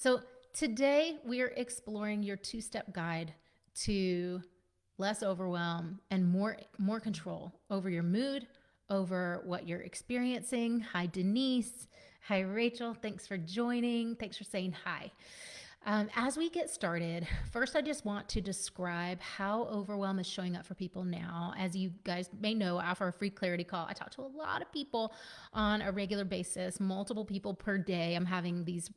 So today we're exploring your two-step guide to less overwhelm and more control over your mood, over what you're experiencing. Hi Denise. Hi Rachel. Thanks for joining. Thanks for saying hi. As we get started, first I just want to describe how overwhelm is showing up for people now. As you guys may know, after a free clarity call, I talk to a lot of people on a regular basis, multiple people per day. I'm having these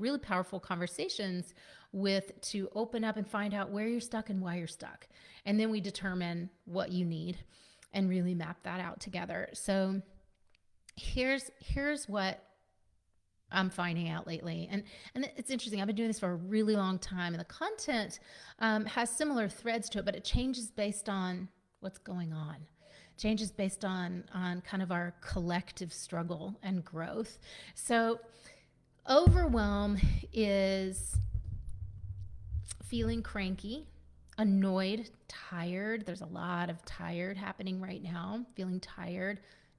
really powerful conversations with to open up and find out where you're stuck and why you're stuck, and then we determine what you need and really map that out together. So here's what I'm finding out lately. And it's interesting. I've been doing this for a really long time, and the content has similar threads to it, but it changes based on what's going on. It changes based on kind of our collective struggle and growth. So overwhelm is feeling cranky, annoyed, tired. There's a lot of tired happening right now, feeling tired,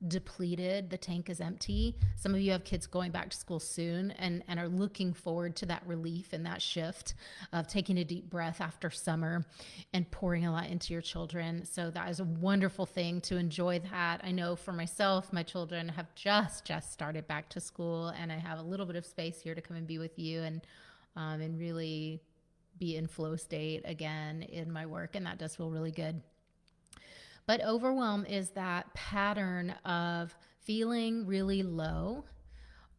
depleted. The tank is empty. Some of you have kids going back to school soon and are looking forward to that relief and that shift of taking a deep breath after summer and pouring a lot into your children. So that is a wonderful thing to enjoy that. I know for myself, my children have just started back to school, and I have a little bit of space here to come and be with you and really be in flow state again in my work, and that does feel really good. But overwhelm is that pattern of feeling really low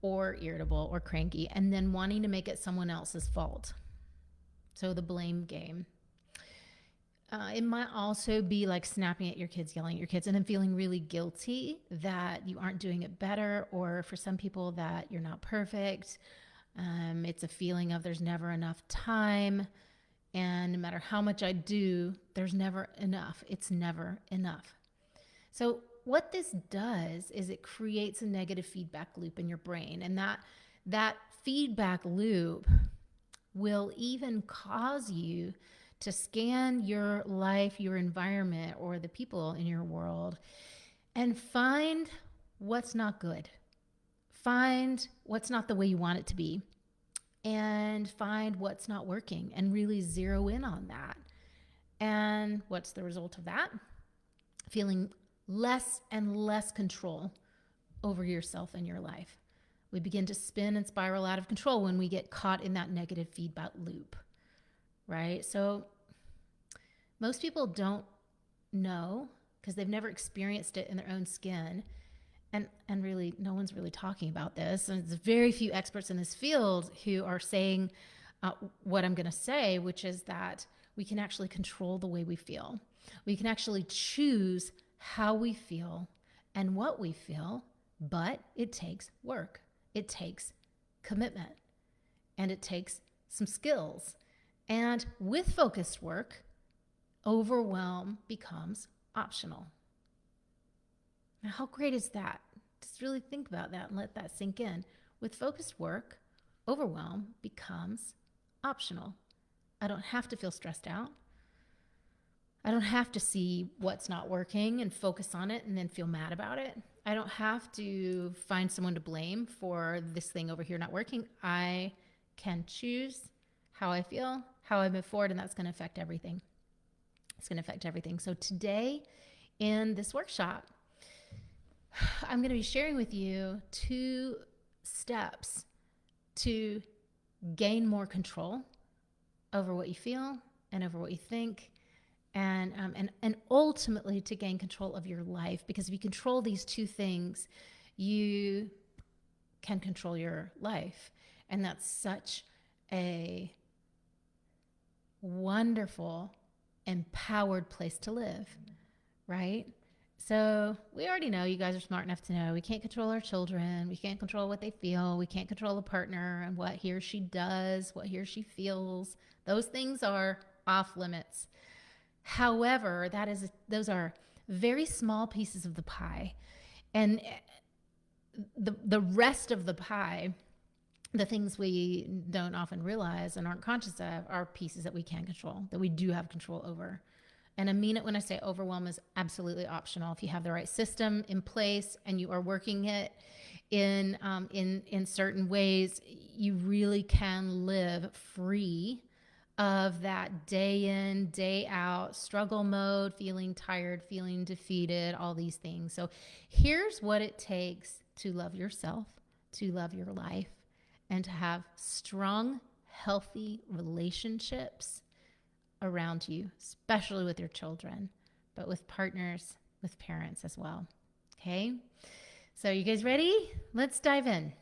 or irritable or cranky and then wanting to make it someone else's fault. So the blame game. It might also be like snapping at your kids, yelling at your kids, and then feeling really guilty that you aren't doing it better, or for some people that you're not perfect. It's a feeling of there's never enough time. And no matter how much I do, there's never enough. It's never enough. So what this does is it creates a negative feedback loop in your brain. And that feedback loop will even cause you to scan your life, your environment, or the people in your world and find what's not good. Find what's not the way you want it to be. And find what's not working and really zero in on that. And what's the result of that? Feeling less and less control over yourself and your life. We begin to spin and spiral out of control when we get caught in that negative feedback loop, right? So most people don't know because they've never experienced it in their own skin. And really, no one's really talking about this. And there's very few experts in this field who are saying what I'm going to say, which is that we can actually control the way we feel. We can actually choose how we feel and what we feel, but it takes work. It takes commitment, and it takes some skills. And with focused work, overwhelm becomes optional. Now, how great is that? Just really think about that and let that sink in. With focused work, overwhelm becomes optional. I don't have to feel stressed out. I don't have to see what's not working and focus on it and then feel mad about it. I don't have to find someone to blame for this thing over here not working. I can choose how I feel, how I move forward, and that's going to affect everything. It's going to affect everything. So today in this workshop, I'm going to be sharing with you 2 steps to gain more control over what you feel and over what you think, and ultimately to gain control of your life. Because if you control these 2 things, you can control your life. And that's such a wonderful, empowered place to live, right? So we already know, you guys are smart enough to know, we can't control our children. We can't control what they feel. We can't control a partner and what he or she does, what he or she feels. Those things are off limits. However, those are very small pieces of the pie. And the rest of the pie, the things we don't often realize and aren't conscious of, are pieces that we can control, that we do have control over. And I mean it when I say overwhelm is absolutely optional. If you have the right system in place and you are working it in certain ways, you really can live free of that day in, day out struggle mode, feeling tired, feeling defeated, all these things. So here's what it takes to love yourself, to love your life, and to have strong, healthy relationships around you, especially with your children, but with partners, with parents as well. Okay? So you guys ready? Let's dive in.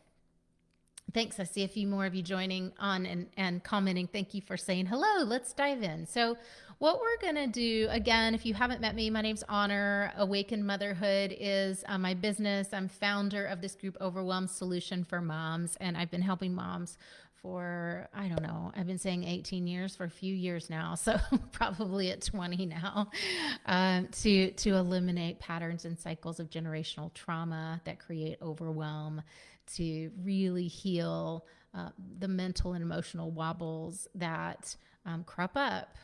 Thanks. I see a few more of you joining on and commenting. Thank you for saying hello. Let's dive in. So what we're going to do, again, if you haven't met me, my name's Honor. Awaken Motherhood is my business. I'm founder of this group, Overwhelmed Solution for Moms, and I've been helping moms for, I don't know, I've been saying 18 years for a few years now, so probably at 20 now, to eliminate patterns and cycles of generational trauma that create overwhelm, to really heal the mental and emotional wobbles that crop up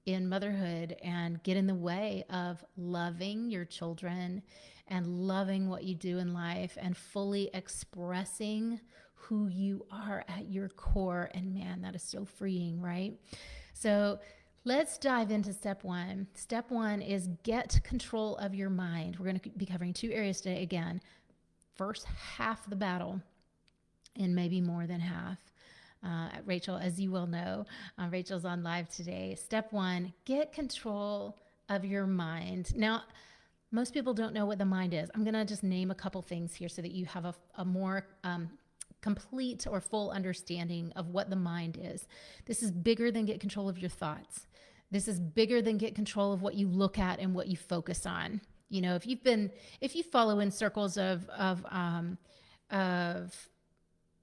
in motherhood and get in the way of loving your children and loving what you do in life and fully expressing who you are at your core. And man, that is so freeing, right? So let's dive into step one. Step one is get control of your mind. We're going to be covering two areas today. Again, first half the battle and maybe more than half. Rachel, as you well know, Rachel's on live today. Step one, get control of your mind. Now, most people don't know what the mind is. I'm going to just name a couple things here so that you have a more complete or full understanding of what the mind is. This is bigger than get control of your thoughts. This is bigger than get control of what you look at and what you focus on. You know, if you follow in circles of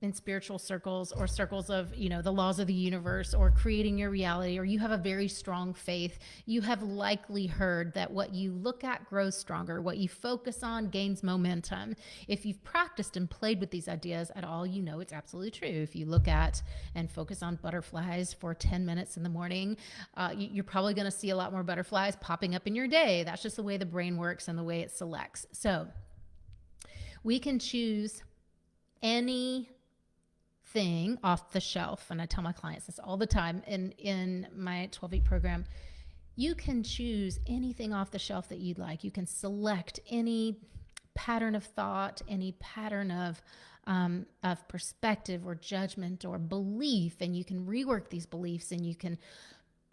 in spiritual circles or circles of, you know, the laws of the universe or creating your reality, or you have a very strong faith, you have likely heard that what you look at grows stronger. What you focus on gains momentum. If you've practiced and played with these ideas at all, you know it's absolutely true. If you look at and focus on butterflies for 10 minutes in the morning, you're probably going to see a lot more butterflies popping up in your day. That's just the way the brain works and the way it selects. So we can choose any thing off the shelf, and I tell my clients this all the time in my 12-week program. You can choose anything off the shelf that you'd like. You can select any pattern of thought, any pattern of perspective or judgment or belief, and you can rework these beliefs, and you can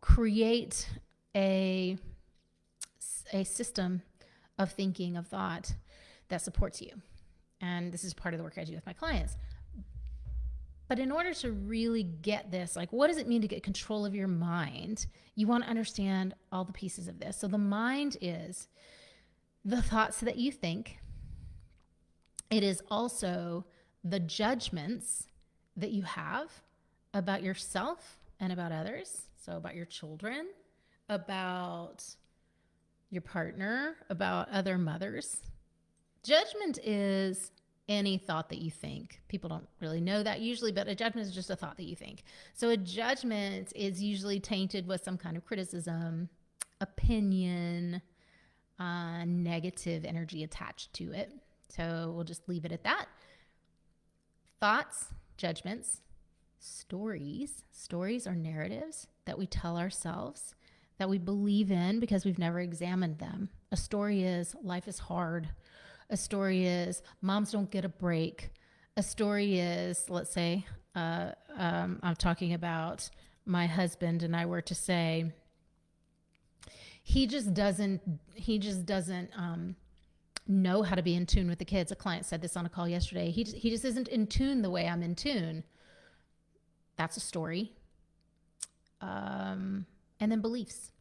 create a system of thinking, of thought that supports you. And this is part of the work I do with my clients. But in order to really get this, like, what does it mean to get control of your mind? You want to understand all the pieces of this. So the mind is the thoughts that you think. It is also the judgments that you have about yourself and about others. So about your children, about your partner, about other mothers. Judgment is any thought that you think. People don't really know that usually, but a judgment is just a thought that you think. So a judgment is usually tainted with some kind of criticism, opinion, negative energy attached to it. So we'll just leave it at that. Thoughts, judgments, stories. Stories are narratives that we tell ourselves, that we believe in because we've never examined them. A story is life is hard. A story is moms don't get a break. A story is, let's say, I'm talking about my husband, and I were to say, he just doesn't know how to be in tune with the kids. A client said this on a call yesterday. He just isn't in tune the way I'm in tune. That's a story. And then beliefs.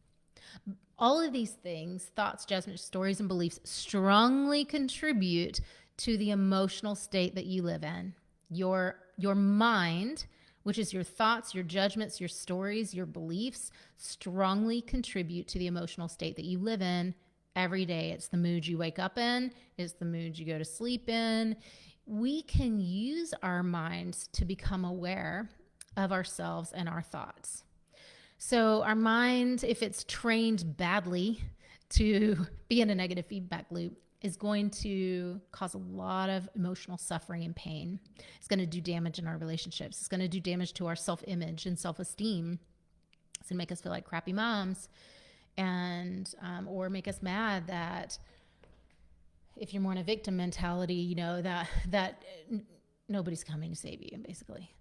All of these things, thoughts, judgments, stories, and beliefs, strongly contribute to the emotional state that you live in. Your mind, which is your thoughts, your judgments, your stories, your beliefs, strongly contribute to the emotional state that you live in every day. It's the mood you wake up in. It's the mood you go to sleep in. We can use our minds to become aware of ourselves and our thoughts. So our mind, if it's trained badly to be in a negative feedback loop, is going to cause a lot of emotional suffering and pain. It's going to do damage in our relationships. It's going to do damage to our self-image and self-esteem. It's going to make us feel like crappy moms, and or make us mad that if you're more in a victim mentality, you know, that nobody's coming to save you, basically.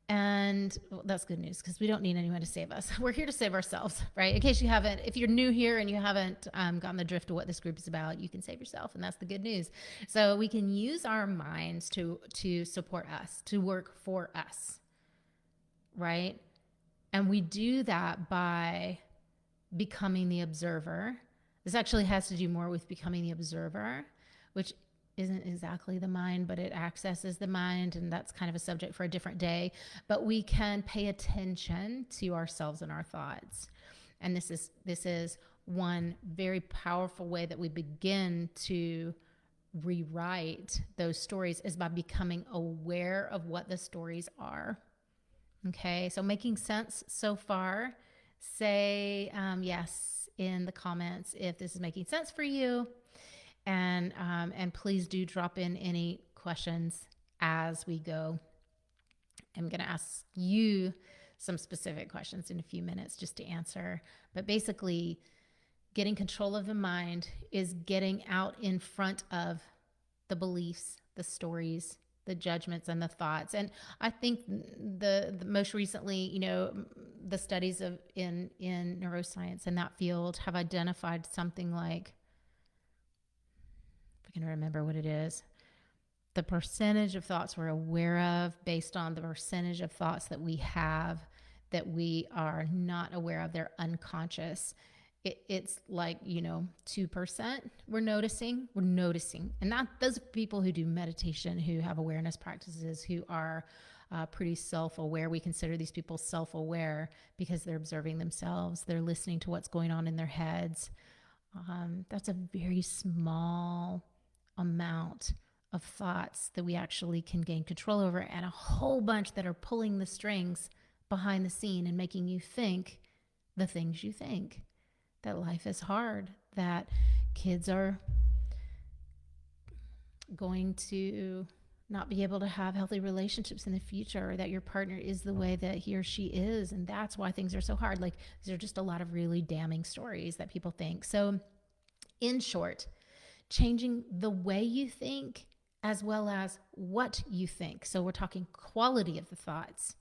And well, that's good news, because we don't need anyone to save us. We're here to save ourselves, right? In case you haven't, if you're new here and you haven't gotten the drift of what this group is about, you can save yourself, and that's the good news. So we can use our minds to support us, to work for us, right? And we do that by becoming the observer. This actually has to do more with becoming the observer, which isn't exactly the mind, but it accesses the mind, and that's kind of a subject for a different day. But we can pay attention to ourselves and our thoughts. And this is one very powerful way that we begin to rewrite those stories, is by becoming aware of what the stories are. Okay, so making sense so far? Say yes in the comments if this is making sense for you. And please do drop in any questions as we go. I'm going to ask you some specific questions in a few minutes just to answer. But basically, getting control of the mind is getting out in front of the beliefs, the stories, the judgments, and the thoughts. And I think the most recently, you know, the studies in neuroscience in that field have identified something like, I can remember what it is, the percentage of thoughts we're aware of based on the percentage of thoughts that we have that we are not aware of. They're unconscious. It's like, 2% we're noticing. And not those people who do meditation, who have awareness practices, who are pretty self-aware. We consider these people self-aware because they're observing themselves. They're listening to what's going on in their heads. That's a very small amount of thoughts that we actually can gain control over, and a whole bunch that are pulling the strings behind the scene and making you think the things you think, that life is hard, that kids are going to not be able to have healthy relationships in the future, or that your partner is the way that he or she is, and that's why things are so hard. Like, these are just a lot of really damning stories that people think. So in short, changing the way you think as well as what you think, so we're talking quality of the thoughts,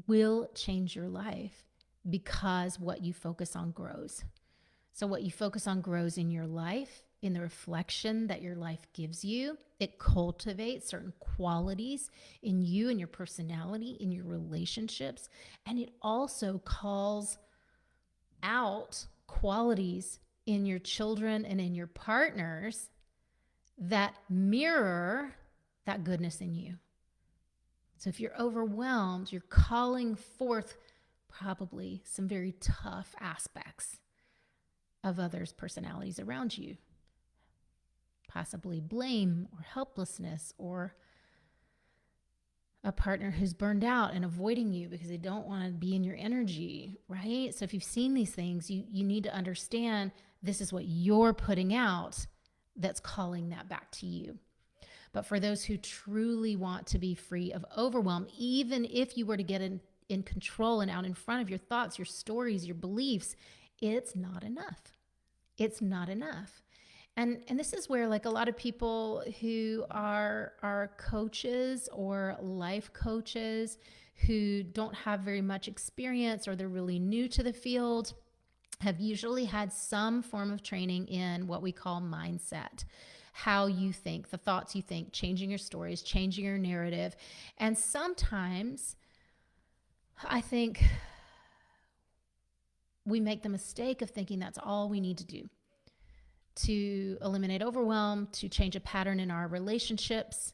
will change your life, because what you focus on grows. So what you focus on grows in your life, in the reflection that your life gives you. It cultivates certain qualities in you and your personality, in your relationships, and it also calls out qualities in your children and in your partners that mirror that goodness in you. So if you're overwhelmed, you're calling forth probably some very tough aspects of others' personalities around you. Possibly blame or helplessness, or a partner who's burned out and avoiding you because they don't want to be in your energy, right? So if you've seen these things, you need to understand this is what you're putting out that's calling that back to you. But for those who truly want to be free of overwhelm, even if you were to get in control and out in front of your thoughts, your stories, your beliefs, it's not enough. It's not enough. And this is where, like, a lot of people who are coaches or life coaches who don't have very much experience, or they're really new to the field, have usually had some form of training in what we call mindset. How you think, the thoughts you think, changing your stories, changing your narrative. And sometimes I think we make the mistake of thinking that's all we need to do to eliminate overwhelm, to change a pattern in our relationships.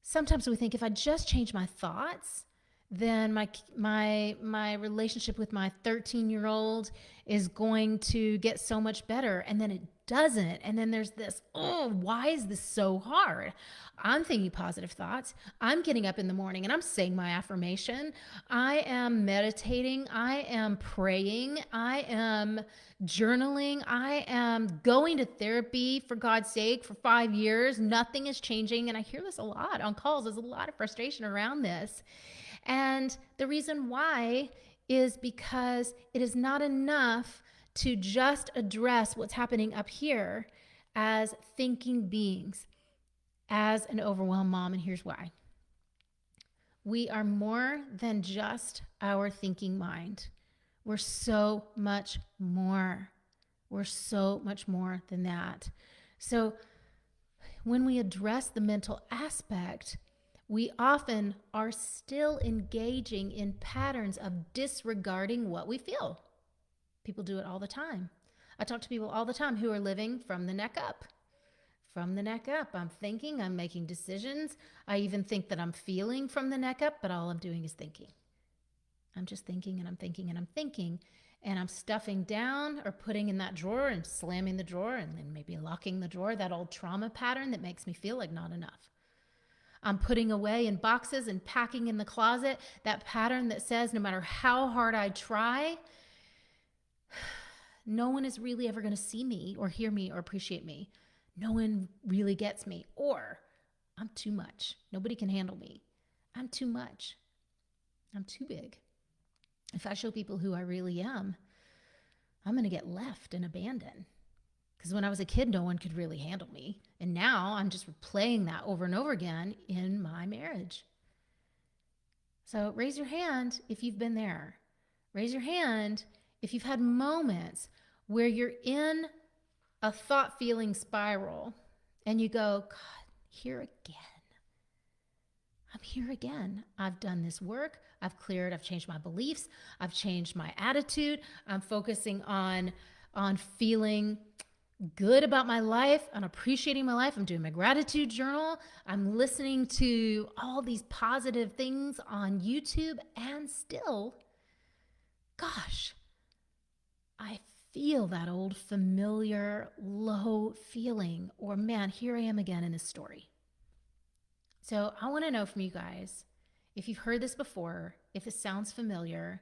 Sometimes we think, if I just change my thoughts, then my relationship with my 13-year-old is going to get so much better. And then it doesn't. And then there's this, oh, why is this so hard? I'm thinking positive thoughts. I'm getting up in the morning and I'm saying my affirmation. I am meditating. I am praying. I am journaling. I am going to therapy, for God's sake, for 5 years. Nothing is changing. And I hear this a lot on calls. There's a lot of frustration around this. And the reason why is because it is not enough to just address what's happening up here as thinking beings, as an overwhelmed mom. And here's why. We are more than just our thinking mind. We're so much more. We're so much more than that. So when we address the mental aspect, we often are still engaging in patterns of disregarding what we feel. People do it all the time. I talk to people all the time who are living from the neck up. From the neck up. I'm thinking, I'm making decisions. I even think that I'm feeling from the neck up, but all I'm doing is thinking. I'm just thinking and I'm thinking and I'm thinking. And I'm stuffing down or putting in that drawer and slamming the drawer and then maybe locking the drawer, that old trauma pattern that makes me feel like not enough. I'm putting away in boxes and packing in the closet that pattern that says no matter how hard I try, no one is really ever going to see me or hear me or appreciate me. No one really gets me. Or I'm too much. Nobody can handle me. I'm too much. I'm too big. If I show people who I really am, I'm going to get left and abandoned. Because when I was a kid, no one could really handle me. And now I'm just replaying that over and over again in my marriage. So raise your hand if you've been there. Raise your hand if you've had moments where you're in a thought feeling spiral and you go, God, here again. I'm here again. I've done this work. I've cleared. I've changed my beliefs. I've changed my attitude. I'm focusing on feeling good about my life. I'm appreciating my life. I'm doing my gratitude journal. I'm listening to all these positive things on YouTube, and still, gosh, I feel that old familiar low feeling, or man, here I am again in this story. So I want to know from you guys, if you've heard this before, if it sounds familiar,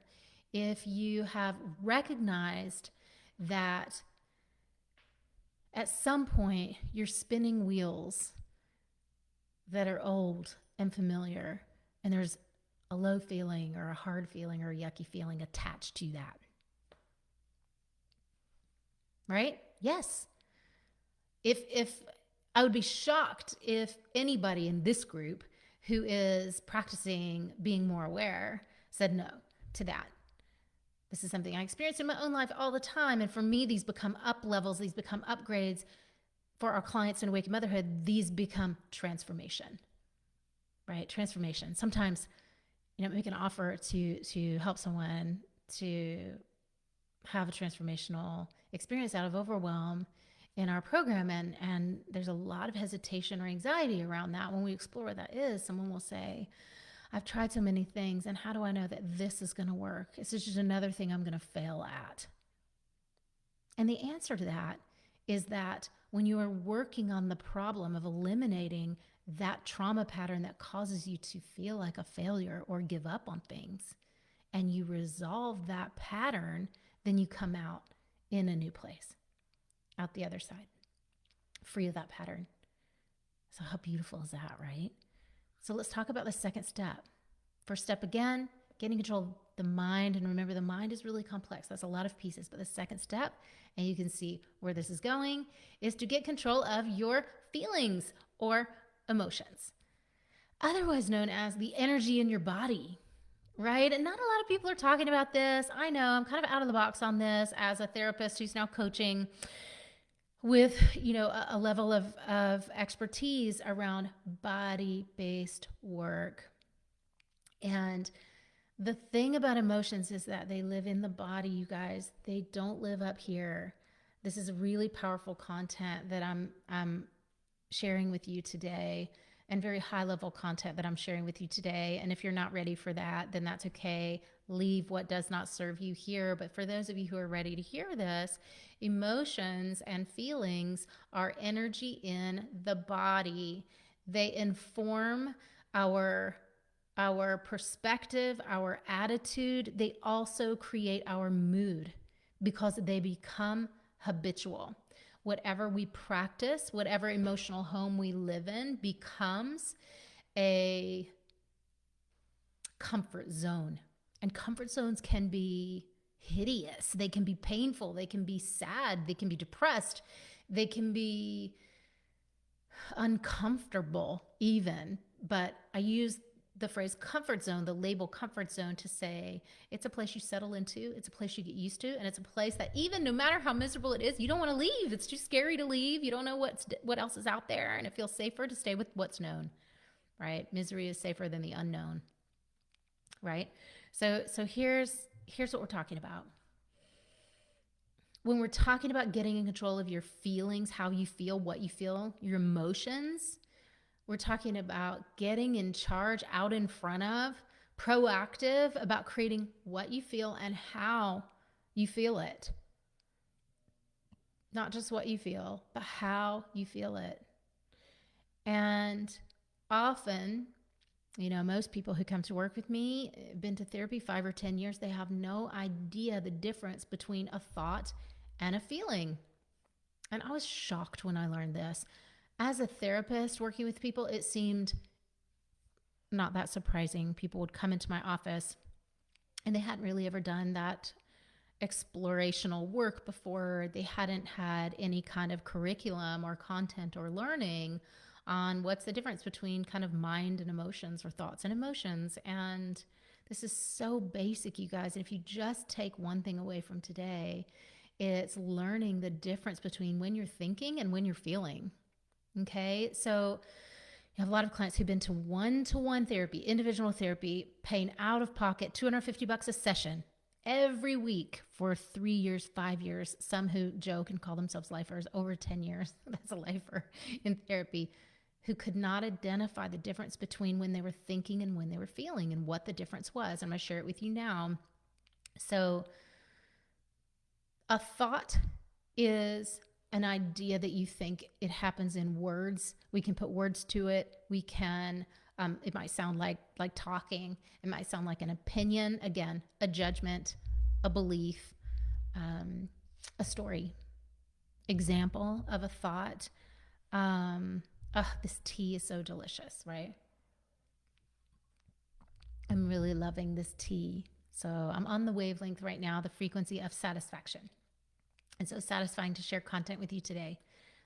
if you have recognized that at some point you're spinning wheels that are old and familiar, and there's a low feeling or a hard feeling or a yucky feeling attached to that. Right? Yes. If I would be shocked if anybody in this group who is practicing being more aware said no to that. This is something I experience in my own life all the time. And for me, these become up levels. These become upgrades. For our clients in Awakened Motherhood, these become transformation, right? Transformation. Sometimes, make an offer to help someone to have a transformational experience out of overwhelm in our program. And there's a lot of hesitation or anxiety around that. When we explore what that is, someone will say, I've tried so many things, and how do I know that this is going to work? It's just another thing I'm going to fail at. And the answer to that is that when you are working on the problem of eliminating that trauma pattern that causes you to feel like a failure or give up on things, and you resolve that pattern, then you come out in a new place, out the other side, free of that pattern. So how beautiful is that, right? So let's talk about the second step. First step, again, getting control of the mind. And remember, the mind is really complex. That's a lot of pieces. But the second step, and you can see where this is going, is to get control of your feelings or emotions, otherwise known as the energy in your body, right? And not a lot of people are talking about this. I know I'm kind of out of the box on this as a therapist who's now coaching with, a level of expertise around body-based work. And the thing about emotions is that they live in the body, you guys. They don't live up here. This is really powerful content that I'm sharing with you today and very high level content that I'm sharing with you today. And if you're not ready for that, then that's okay. Leave what does not serve you here. But for those of you who are ready to hear this, emotions and feelings are energy in the body. They inform our perspective, our attitude. They also create our mood because they become habitual. Whatever we practice, whatever emotional home we live in becomes a comfort zone. And comfort zones can be hideous. They can be painful. They can be sad. They can be depressed. They can be uncomfortable even. But I use the phrase comfort zone, the label comfort zone, to say it's a place you settle into, it's a place you get used to, and it's a place that even no matter how miserable it is, you don't want to leave. It's too scary to leave. You don't know what else is out there, and it feels safer to stay with what's known, right? Misery is safer than the unknown, right? So here's what we're talking about. When we're talking about getting in control of your feelings, how you feel, what you feel, your emotions, we're talking about getting in charge, out in front of, proactive about creating what you feel and how you feel it. Not just what you feel, but how you feel it. And often, most people who come to work with me, been to therapy 5 or 10 years, they have no idea the difference between a thought and a feeling. And I was shocked when I learned this. As a therapist working with people, it seemed not that surprising. People would come into my office and they hadn't really ever done that explorational work before. They hadn't had any kind of curriculum or content or learning on what's the difference between kind of mind and emotions, or thoughts and emotions. And this is so basic, you guys. And if you just take one thing away from today, it's learning the difference between when you're thinking and when you're feeling. Okay, so you have a lot of clients who've been to one-to-one therapy, individual therapy, paying out of pocket $250 a session every week for 3 years, 5 years. Some who joke and call themselves lifers, over 10 years. That's a lifer in therapy, who could not identify the difference between when they were thinking and when they were feeling and what the difference was. I'm going to share it with you now. So a thought is an idea that you think. It happens in words. We can put words to it. We can, it might sound like talking. It might sound like an opinion. Again, a judgment, a belief, a story. Example of a thought. This tea is so delicious, right? I'm really loving this tea. So I'm on the wavelength right now, the frequency of satisfaction. It's so satisfying to share content with you today.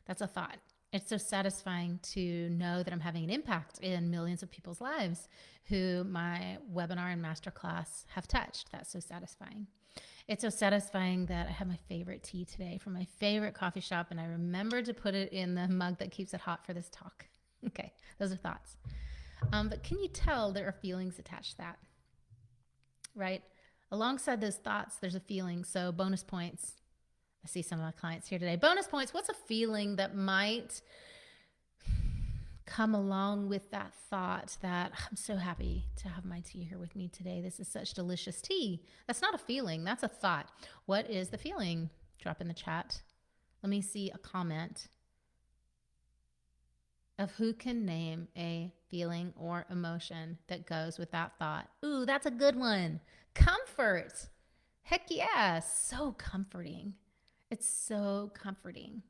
That's a thought. It's so satisfying to know that I'm having an impact in millions of people's lives who my webinar and masterclass have touched. That's so satisfying. It's so satisfying that I have my favorite tea today from my favorite coffee shop, and I remembered to put it in the mug that keeps it hot for this talk. Okay, those are thoughts. But can you tell there are feelings attached to that, right? Alongside those thoughts, there's a feeling. So bonus points. I see some of my clients here today. Bonus points. What's a feeling that might come along with that thought that I'm so happy to have my tea here with me today? This is such delicious tea. That's not a feeling. That's a thought. What is the feeling? Drop in the chat. Let me see a comment of who can name a feeling or emotion that goes with that thought. Ooh, that's a good one. Comfort. Heck yeah. So comforting. It's so comforting.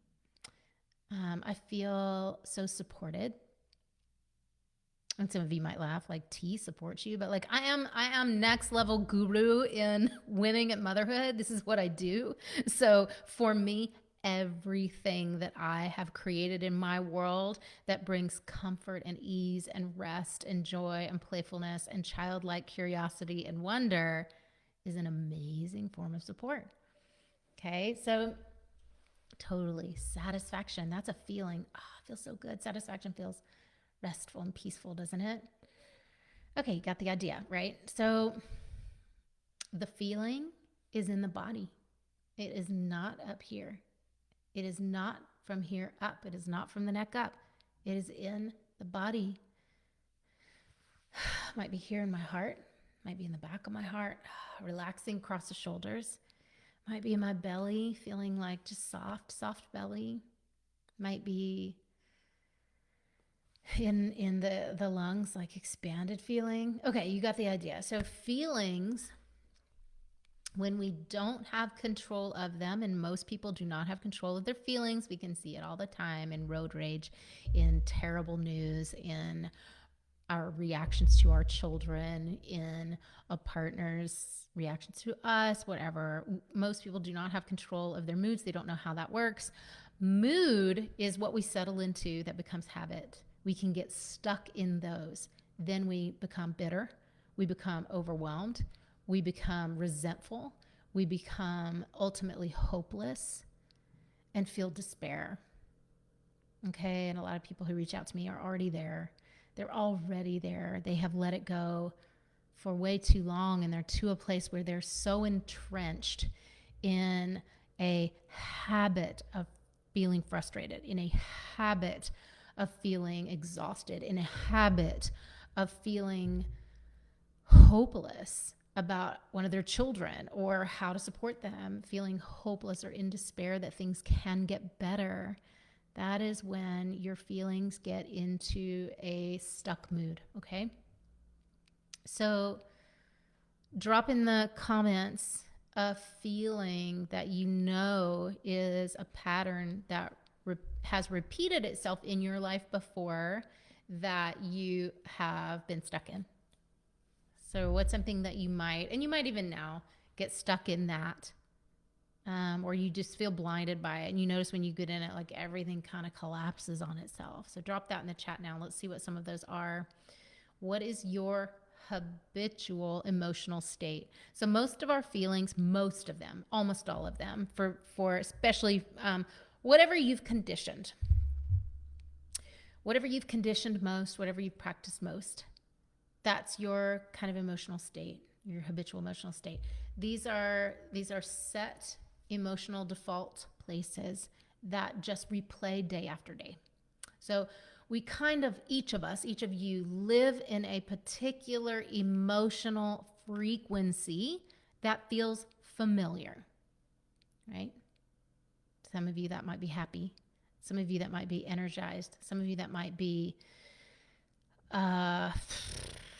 I feel so supported. And some of you might laugh, like tea supports you, but like I am next level guru in winning at motherhood. This is what I do. So for me, everything that I have created in my world that brings comfort and ease and rest and joy and playfulness and childlike curiosity and wonder is an amazing form of support. Okay, so totally satisfaction. That's a feeling. Oh, it feels so good. Satisfaction feels restful and peaceful, doesn't it? Okay, you got the idea, right? So the feeling is in the body. It is not up here. It is not from here up. It is not from the neck up. It is in The body might be here in my heart, might be in the back of my heart, relaxing across the shoulders. Might be in my belly, feeling like just soft belly. Might be in the lungs, like expanded feeling. Okay, you got the idea. So feelings, when we don't have control of them, and most people do not have control of their feelings, we can see it all the time in road rage, in terrible news, in our reactions to our children, in a partner's reactions to us, whatever. Most people do not have control of their moods. They don't know how that works. Mood is what we settle into that becomes habit. We can get stuck in those. Then we become bitter. We become overwhelmed. We become resentful. We become ultimately hopeless and feel despair. Okay, and a lot of people who reach out to me are already there. They're already there. They have let it go for way too long, and they're to a place where they're so entrenched in a habit of feeling frustrated, in a habit of feeling exhausted, in a habit of feeling hopeless about one of their children or how to support them, feeling hopeless or in despair that things can get better. That is when your feelings get into a stuck mood, okay? So drop in the comments a feeling that you know is a pattern that has repeated itself in your life before that you have been stuck in. So what's something that you might, and you might even now get stuck in that, or you just feel blinded by it, and you notice when you get in it, like everything kind of collapses on itself. So drop that in the chat now. Let's see what some of those are. What is your habitual emotional state? So most of our feelings, most of them, almost all of them, for especially whatever you've conditioned most, whatever you've practiced most, that's your kind of emotional state, your habitual emotional state. These are set emotional default places that just replay day after day. So we kind of, each of you live in a particular emotional frequency that feels familiar, right? Some of you that might be happy. Some of you that might be energized. Some of you that might be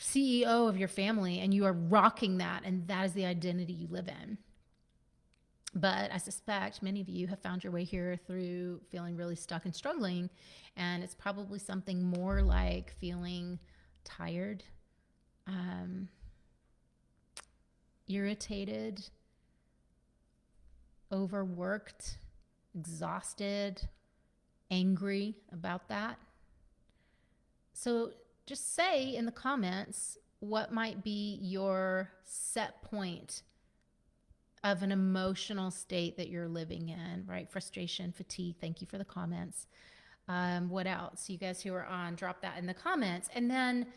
CEO of your family, and you are rocking that, and that is the identity you live in. But I suspect many of you have found your way here through feeling really stuck and struggling, and it's probably something more like feeling tired, irritated, overworked, exhausted, angry about that. So just say in the comments what might be your set point of an emotional state that you're living in, right? Frustration, fatigue. Thank you for the comments. What else? You guys who are on, drop that in the comments. And then,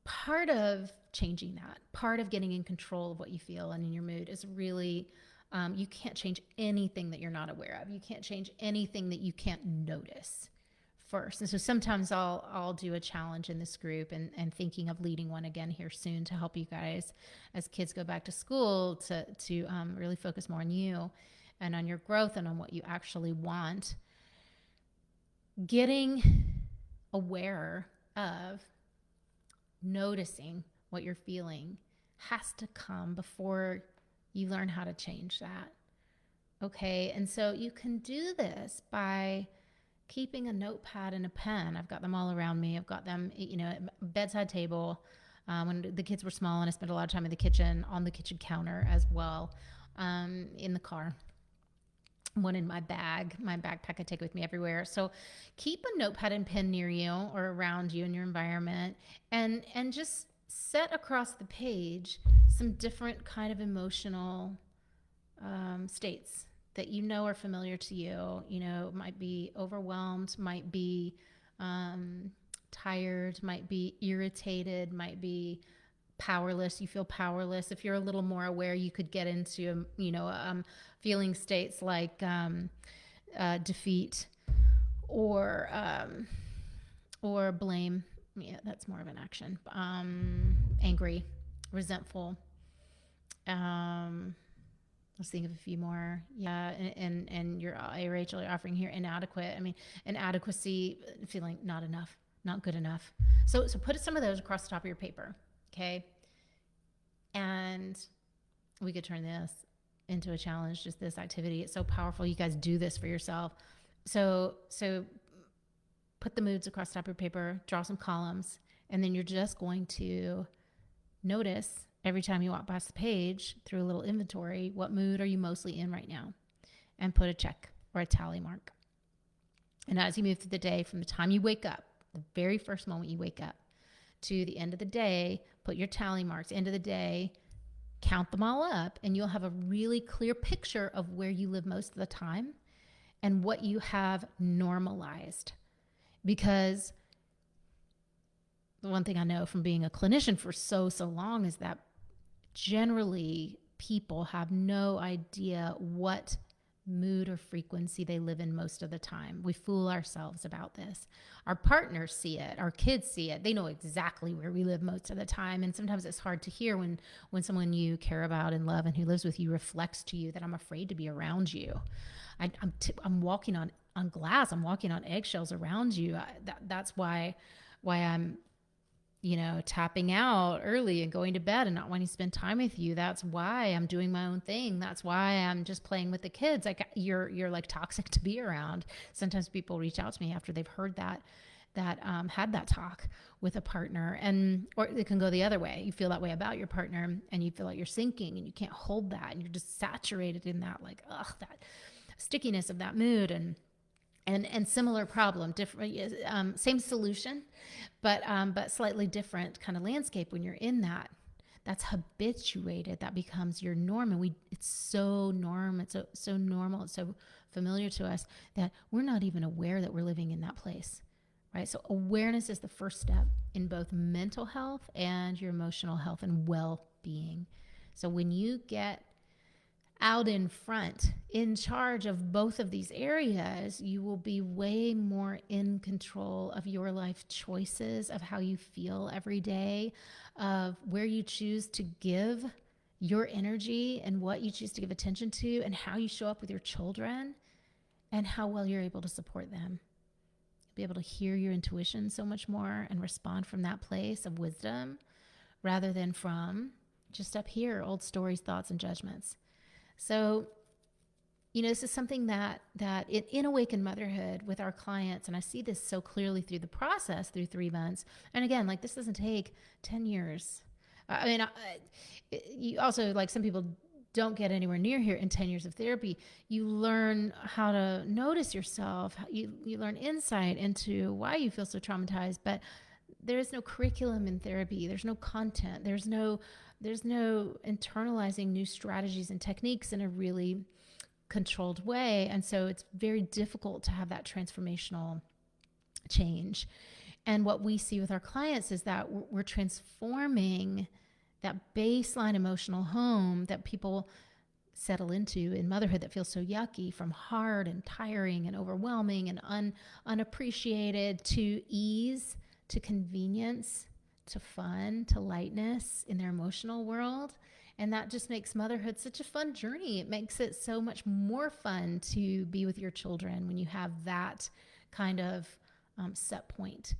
part of changing that, part of getting in control of what you feel and in your mood is really, you can't change anything that you're not aware of. You can't change anything that you can't notice first. And so sometimes I'll do a challenge in this group, and thinking of leading one again here soon to help you guys as kids go back to school to really focus more on you and on your growth and on what you actually want. Getting aware of noticing what you're feeling has to come before you learn how to change that. Okay. And so you can do this by keeping a notepad and a pen. I've got them all around me. I've got them, at bedside table. When the kids were small, and I spent a lot of time in the kitchen, on the kitchen counter as well, in the car. One in my backpack I take with me everywhere. So keep a notepad and pen near you or around you in your environment, and just set across the page some different kind of emotional states that are familiar to you. Might be overwhelmed, might be tired, might be irritated, might be powerless. You feel powerless. If you're a little more aware, you could get into feeling states like defeat, or blame. Yeah, that's more of an action. Angry, resentful. Let's think of a few more. Yeah, and you're, Rachel, you're offering here inadequate. I mean, inadequacy, feeling not enough, not good enough. So put some of those across the top of your paper, okay? And we could turn this into a challenge, just this activity. It's so powerful. You guys do this for yourself. So put the moods across the top of your paper, draw some columns, and then you're just going to notice every time you walk past the page through a little inventory, what mood are you mostly in right now? And put a check or a tally mark. And as you move through the day, from the time you wake up, the very first moment you wake up, to the end of the day, put your tally marks. End of the day, count them all up, and you'll have a really clear picture of where you live most of the time and what you have normalized. Because the one thing I know from being a clinician for so long is that generally people have no idea what mood or frequency they live in most of the time. We fool ourselves about this. Our partners see it, our kids see it. They know exactly where we live most of the time. And sometimes it's hard to hear when someone you care about and love and who lives with you reflects to you that I'm afraid to be around you. I'm walking on glass. I'm walking on eggshells around you. That's why I'm tapping out early and going to bed and not wanting to spend time with you. That's why I'm doing my own thing. That's why I'm just playing with the kids. Like you're like toxic to be around. Sometimes people reach out to me after they've heard that had that talk with a partner, or it can go the other way. You feel that way about your partner and you feel like you're sinking and you can't hold that and you're just saturated in that, like, that stickiness of that mood. And similar problem, different, same solution, but slightly different kind of landscape. When you're in that's habituated, that becomes your norm, and it's so norm, it's so normal, it's so familiar to us that we're not even aware that we're living in that place, right? So awareness is the first step in both mental health and your emotional health and well-being. So when you get out in front, in charge of both of these areas, you will be way more in control of your life choices, of how you feel every day, of where you choose to give your energy and what you choose to give attention to, and how you show up with your children, and how well you're able to support them. Be able to hear your intuition so much more and respond from that place of wisdom rather than from just up here, old stories, thoughts, and judgments. So, this is something that in Awaken Motherhood with our clients, and I see this so clearly through the process, through 3 months. And again, like, this doesn't take 10 years. You also, like, some people don't get anywhere near here in 10 years of therapy. You learn how to notice yourself. You learn insight into why you feel so traumatized, but there is no curriculum in therapy. There's no content. There's no internalizing new strategies and techniques in a really controlled way. And so it's very difficult to have that transformational change. And what we see with our clients is that we're transforming that baseline emotional home that people settle into in motherhood that feels so yucky, from hard and tiring and overwhelming and unappreciated, to ease, to convenience, to fun, to lightness in their emotional world. And that just makes motherhood such a fun journey. It makes it so much more fun to be with your children when you have that kind of set point.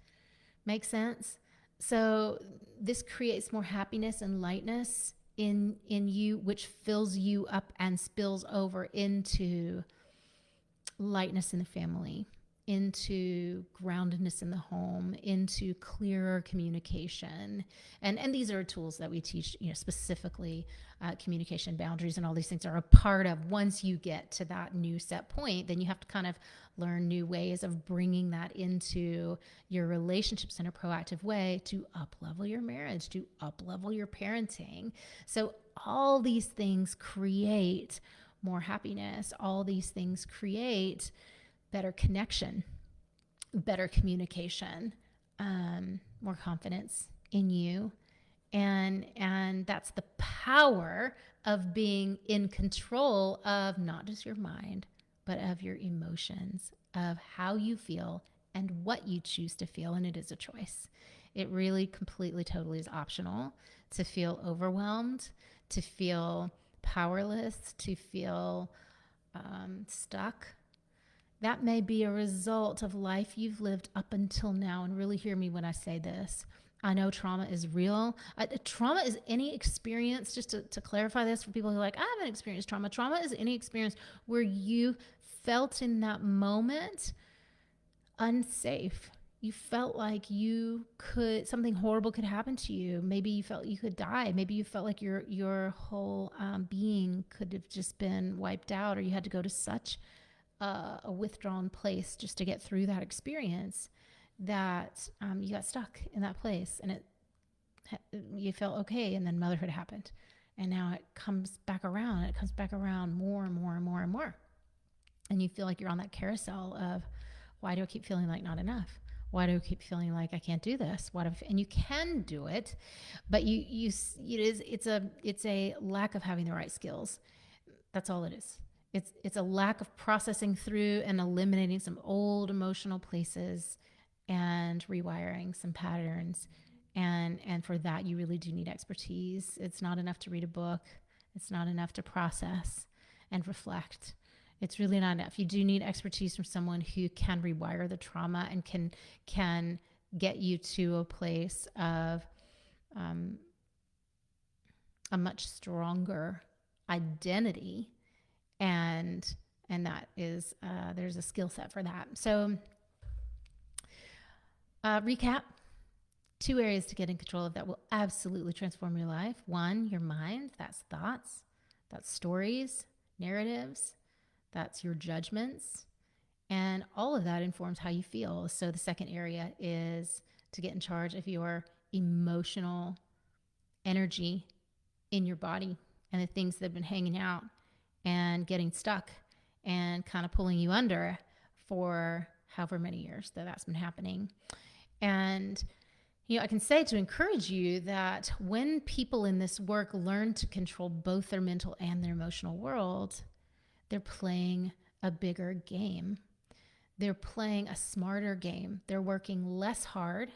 Make sense? So this creates more happiness and lightness in you, which fills you up and spills over into lightness in the family, into groundedness in the home, into clearer communication. And these are tools that we teach, specifically communication boundaries, and all these things are a part of. Once you get to that new set point, then you have to kind of learn new ways of bringing that into your relationships in a proactive way to up-level your marriage, to up-level your parenting. So all these things create more happiness. All these things create better connection, better communication, more confidence in you. And that's the power of being in control of not just your mind, but of your emotions of how you feel and what you choose to feel. And it is a choice. It really completely, totally is optional to feel overwhelmed, to feel powerless, to feel stuck. That may be a result of life you've lived up until now. And really hear me when I say this. I know trauma is real. Trauma is any experience, just to clarify this for people who are like, I haven't experienced trauma. Trauma is any experience where you felt in that moment unsafe. You felt like something horrible could happen to you. Maybe you felt you could die. Maybe you felt like your whole being could have just been wiped out, or you had to go to such a withdrawn place just to get through that experience that you got stuck in that place, and you felt okay, and then motherhood happened, and now it comes back around, and it comes back around more and more and more and more, and you feel like you're on that carousel of, why do I keep feeling like not enough? Why do I keep feeling like I can't do this? And you can do it, but it's a lack of having the right skills. That's all it is. It's a lack of processing through and eliminating some old emotional places and rewiring some patterns. And for that, you really do need expertise. It's not enough to read a book. It's not enough to process and reflect. It's really not enough. You do need expertise from someone who can rewire the trauma and can get you to a place of a much stronger identity, and that is there's a skill set for that. So recap: 2 areas to get in control of that will absolutely transform your life. 1, your mind. That's thoughts, that's stories, narratives, that's your judgments, and all of that informs how you feel. So the second area is to get in charge of your emotional energy in your body and the things that have been hanging out and getting stuck and kind of pulling you under for however many years that's been happening. And I can say, to encourage you, that when people in this work learn to control both their mental and their emotional world, they're playing a bigger game. They're playing a smarter game. They're working less hard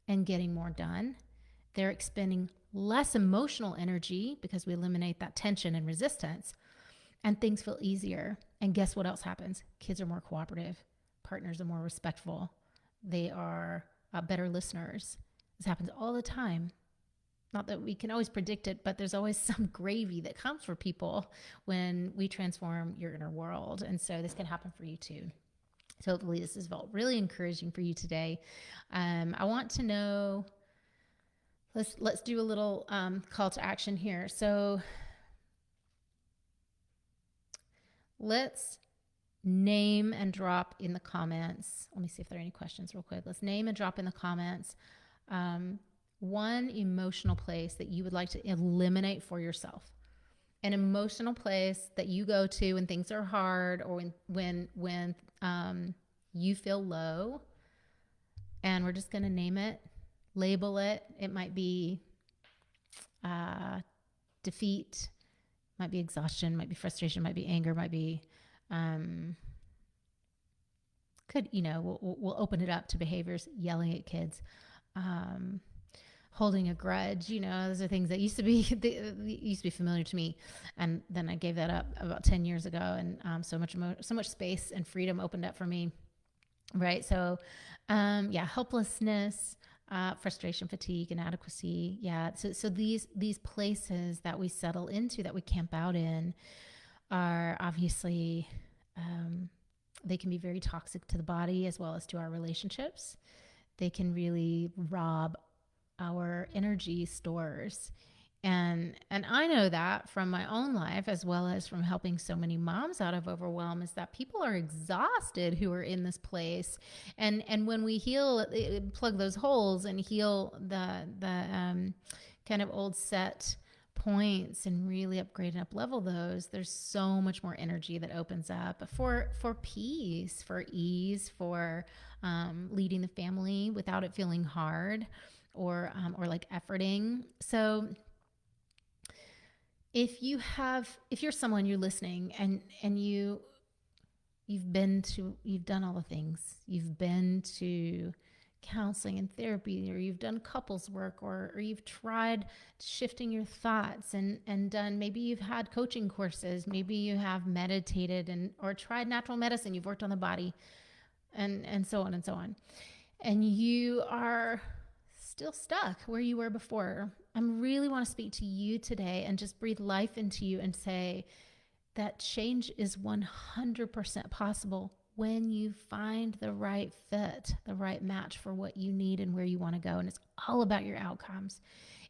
and getting more done. They're expending less emotional energy because we eliminate that tension and resistance, and things feel easier. And guess what else happens? Kids are more cooperative. Partners are more respectful. They are better listeners. This happens all the time. Not that we can always predict it, but there's always some gravy that comes for people when we transform your inner world. And so this can happen for you too. So hopefully this has felt really encouraging for you today. I want to know, let's do a little call to action here. So let's name and drop in the comments. Let me see if there are any questions real quick. Let's name and drop in the comments one emotional place that you would like to eliminate for yourself. An emotional place that you go to when things are hard, or when you feel low. And we're just going to name it, label it. It might be defeat, might be exhaustion, might be frustration, might be anger, might be we'll open it up to behaviors: yelling at kids, holding a grudge. Those are things that used to be familiar to me, and then I gave that up about 10 years ago, and so much space and freedom opened up for me, right? So helplessness, frustration, fatigue, inadequacy. So these places that we settle into, that we camp out in, are obviously they can be very toxic to the body as well as to our relationships. They can really rob our energy stores. And I know that from my own life, as well as from helping so many moms out of overwhelm, is that people are exhausted who are in this place. And when we heal, plug those holes and heal the kind of old set points and really upgrade and up level those, there's so much more energy that opens up for peace, for ease, for leading the family without it feeling hard or like efforting. So if you're someone, you're listening, and you You've done all the things. You've been to counseling and therapy, or you've done couples work, or you've tried shifting your thoughts and done, maybe you've had coaching courses, maybe you have meditated or tried natural medicine, you've worked on the body, and so on and so on. And you are still stuck where you were before. I really want to speak to you today and just breathe life into you and say that change is 100% possible when you find the right fit, the right match for what you need and where you want to go. And it's all about your outcomes.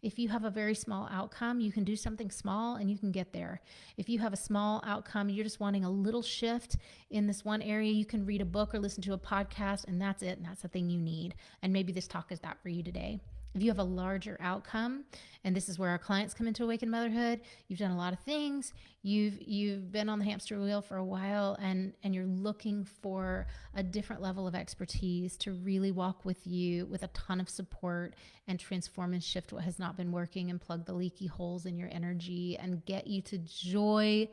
If you have a very small outcome, you can do something small and you can get there. If you have a small outcome, you're just wanting a little shift in this one area, you can read a book or listen to a podcast, and that's it. And that's the thing you need. And maybe this talk is that for you today. If you have a larger outcome, and this is where our clients come into Awakened Motherhood, you've done a lot of things, you've been on the hamster wheel for a while, and you're looking for a different level of expertise to really walk with you with a ton of support and transform and shift what has not been working and plug the leaky holes in your energy and get you to joy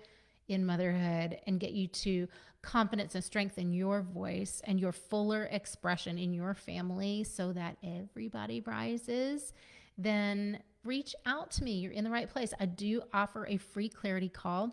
in motherhood and get you to confidence and strength in your voice and your fuller expression in your family so that everybody rises, then reach out to me. You're in the right place. I do offer a free clarity call.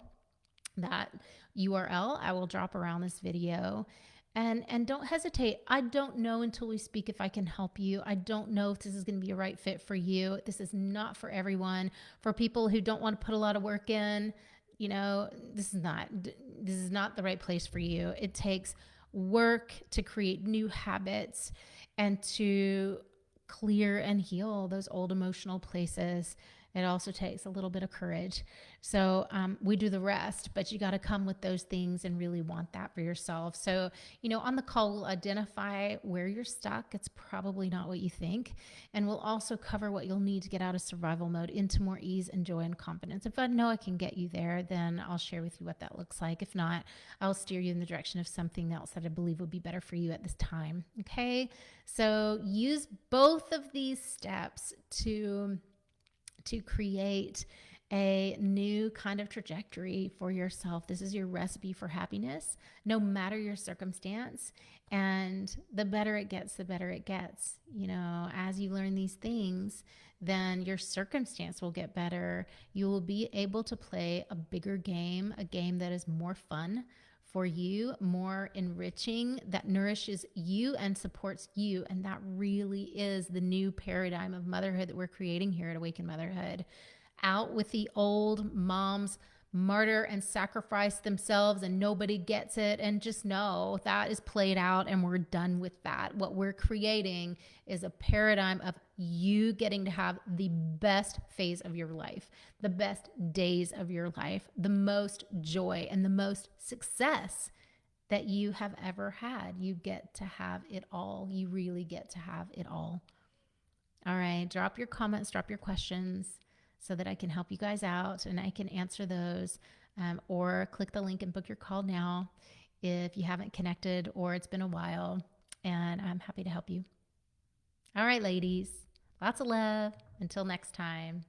That URL I will drop around this video. And don't hesitate. I don't know until we speak if I can help you. I don't know if this is going to be a right fit for you. This is not for everyone. For people who don't want to put a lot of work in, this is not the right place for you. It takes work to create new habits and to clear and heal those old emotional places. It also takes a little bit of courage. So we do the rest, but you got to come with those things and really want that for yourself. So, on the call, we'll identify where you're stuck. It's probably not what you think. And we'll also cover what you'll need to get out of survival mode into more ease and joy and confidence. If I know I can get you there, then I'll share with you what that looks like. If not, I'll steer you in the direction of something else that I believe would be better for you at this time. Okay. So use both of these steps to create a new kind of trajectory for yourself. This is your recipe for happiness, no matter your circumstance. And the better it gets, the better it gets. As you learn these things, then your circumstance will get better. You will be able to play a bigger game, a game that is more fun for you, more enriching, that nourishes you and supports you. And that really is the new paradigm of motherhood that we're creating here at Awakened Motherhood. Out with the old moms martyr and sacrifice themselves and nobody gets it, and just know that is played out and we're done with that. What we're creating is a paradigm of you getting to have the best phase of your life, the best days of your life, the most joy and the most success that you have ever had. You get to have it all. You really get to have it all. All right, drop your comments, drop your questions, so that I can help you guys out and I can answer those, or click the link and book your call now if you haven't connected or it's been a while, and I'm happy to help you. All right, ladies, lots of love. Until next time.